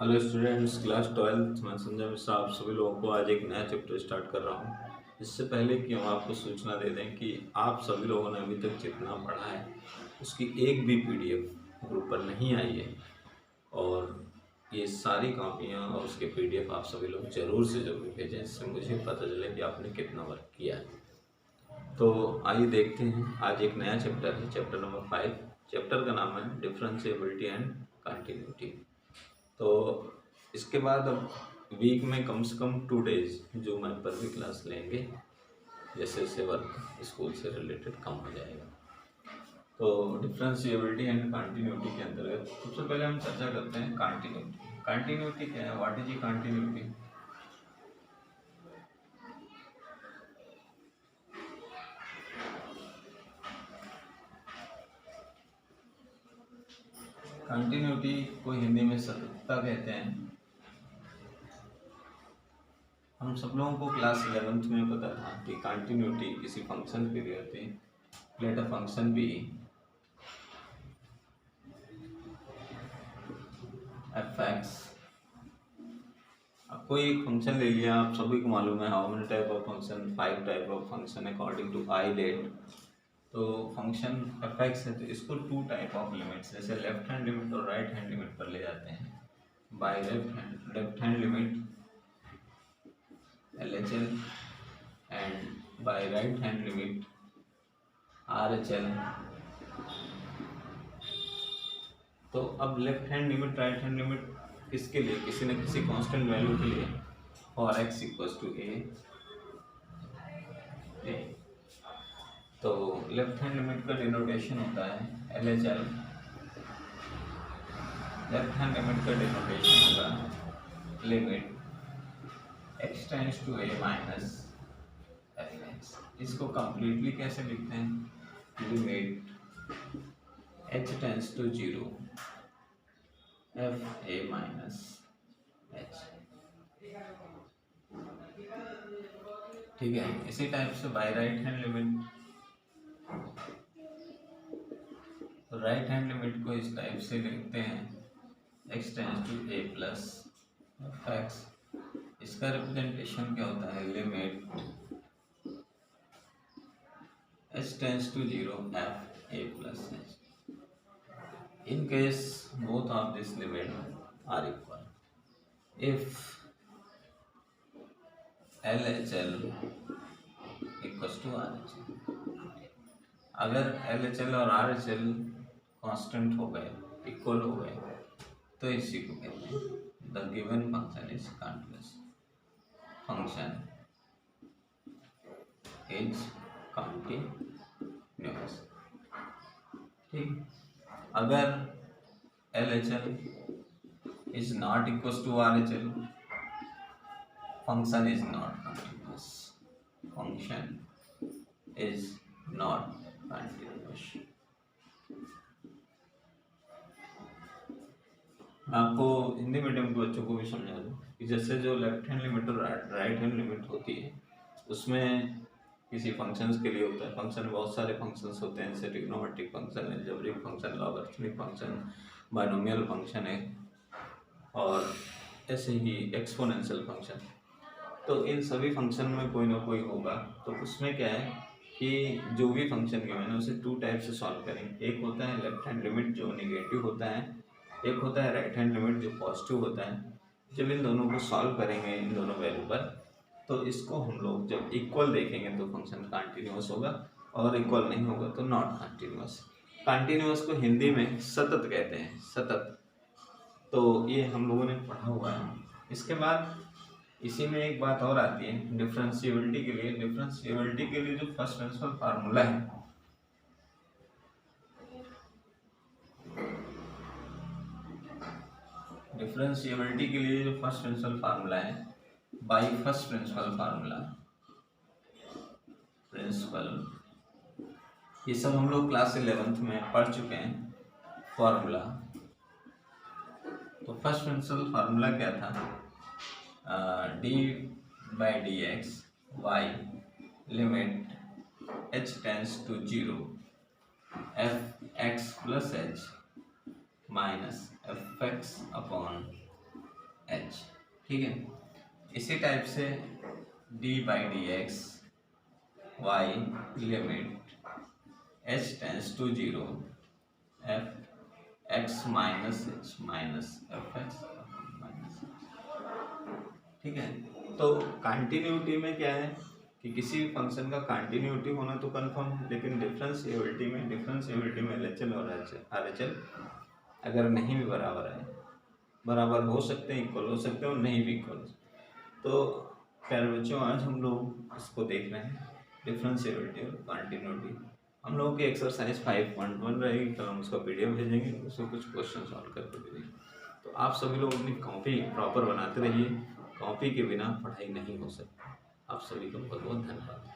Hello students, class 12th मैं संजय मिश्रा आप सभी लोगों को आज एक नया चैप्टर स्टार्ट कर रहा हूँ। इससे पहले कि हम आपको सूचना दे दें कि आप सभी लोगों ने अभी तक जितना पढ़ा है उसकी एक भी पीडीएफ ग्रुप पर नहीं आई है। और ये सारी कॉपियाँ और उसके पीडीएफ आप सभी लोग ज़रूर से ज़रूर भेजें, इससे मुझे पता चले कि आपने कितना वर्क किया है। तो आइए देखते हैं, आज एक नया चैप्टर है, चैप्टर नंबर 5। चैप्टर का नाम है डिफरेंशिएबिलिटी एंड कंटिन्यूटी। तो इसके बाद अब वीक में कम से कम 2 डेज जो मैं पर भी क्लास लेंगे, जैसे जैसे वर्क स्कूल से रिलेटेड कम हो जाएगा। तो डिफरेंशिएबिलिटी एंड कंटिन्यूटी के अंतर्गत सबसे पहले हम चर्चा करते हैं कंटिन्यूटी। कंटिन्यूटी क्या है? व्हाट इज ये कंटिन्यूटी? कंटिन्यूटी को हिंदी में सततता कहते हैं। हम सब लोगों को क्लास 11th में पता था कि कंटिन्यूटी किसी फंक्शन के लिए होती है। Let a function be f x. अब कोई एक फंक्शन ले लिया, आप सभी को मालूम है how many type of function, 5 type of function according to I let. तो फंक्शन एफ एक्स है, तो इसको 2 टाइप ऑफ लिमिट्स, जैसे लेफ्ट हैंड लिमिट और राइट हैंड लिमिट पर ले जाते हैं। By left hand limit L H L and by right hand limit R H L. तो अब left hand limit right hand limit किसके लिए? किसी न किसी कांस्टेंट वैल्यू के लिए। For x equals to a. तो लेफ्ट हैंड लिमिट का डिनोटेशन होता है L H L. Left hand limit का डिनोटेशन होगा limit x tends to a minus f x. इसको कंप्लीटली कैसे लिखते हैं? Limit h tends to 0 f a minus h. ठीक है, इसी टाइप से by right hand limit, right hand limit को इस टाइप से लिखते हैं x tends to a plus F x. इसका रिप्रेजेंटेशन क्या होता है? Limit h tends to 0 f a plus h. In case both of this limit are equal, if LHL equals to RHL, अगर LHL और RHL constant हो गए, equal हो गए, तो इसी को कहते हैं the given function is continuous. Function is continuous. ठीक, अगर LHL is not equals to RHL, function is not continuous. Function is not continuous. मैं आपको हिंदी मीडियम के बच्चों को भी समझा दूँ कि जैसे जो लेफ्ट हैंड लिमिट और राइट हैंड लिमिट होती है, उसमें किसी फंक्शंस के लिए होता है। फंक्शन में बहुत सारे फंक्शंस होते हैं, जैसे trigonometric function, algebraic function, logarithmic function, binomial function है, और ऐसे ही एक्सपोनेंशियल फंक्शन। तो इन सभी फंक्शन में कोई ना कोई होगा। तो उसमें क्या है कि जो भी फंक्शन के मैंने उसे 2 टाइप से सॉल्व करेंगे। एक होता है लेफ्ट हैंड लिमिट जो नेगेटिव होता है, एक होता है राइट हैंड लिमिट जो पॉजिटिव होता है। जब इन दोनों को सॉल्व करेंगे, इन दोनों वैल्यू पर, तो इसको हम लोग जब इक्वल देखेंगे तो फंक्शन कंटिन्यूअस होगा, और इक्वल नहीं होगा तो नॉट कंटिन्यूअस। कंटिन्यूअस को हिंदी में सतत कहते हैं, सतत। तो ये हम लोगों ने पढ़ा हुआ है। इसके बाद इसी में एक बात और आती है डिफरेंशिएबिलिटी के लिए। डिफरेंशिएबिलिटी के लिए जो फर्स्ट प्रिंसिपल फार्मूला है, डिफरेंशिएबिलिटी के लिए जो फर्स्ट प्रिंसिपल फार्मूला है, बाय फर्स्ट प्रिंसिपल फार्मूला, ये सब हम लोग क्लास 11th में पढ़ चुके हैं फार्मूला। तो फर्स्ट प्रिंसिपल फार्मूला क्या था? D by d x y limit h tends to 0 f x plus h minus f x upon h, ठीक है। इसी टाइप से d by d x y limit h tends to zero f x minus h minus f x minus, ठीक है। तो continuity में क्या है कि किसी भी फंक्शन का कंटिन्यूटी होना तो कंफर्म है, लेकिन डिफरेंशिएबिलिटी में एलएचएल और आरएचएल अगर नहीं भी बराबर है, बराबर हो सकते हैं, इक्वल हो सकते हैं और नहीं भी इक्वल हो सकते। तो प्यारे बच्चों, आज हम लोग इसको देख रहे हैं डिफरेंशिएबिलिटी और कंटिन्यूटी। हम लोगों की एक्सरसाइज 5.1 रहेगी, कल हम उसका पीडीएफ भेजेंगे, उसमें कुछ क्वेश्चन सॉल्व करके भेजेंगे। तो आप सभी लोग अपनी कॉपी प्रॉपर बनाते रहिए, कॉपी के बिना पढ़ाई नहीं हो सकती। आप सभी को बहुत बहुत धन्यवाद।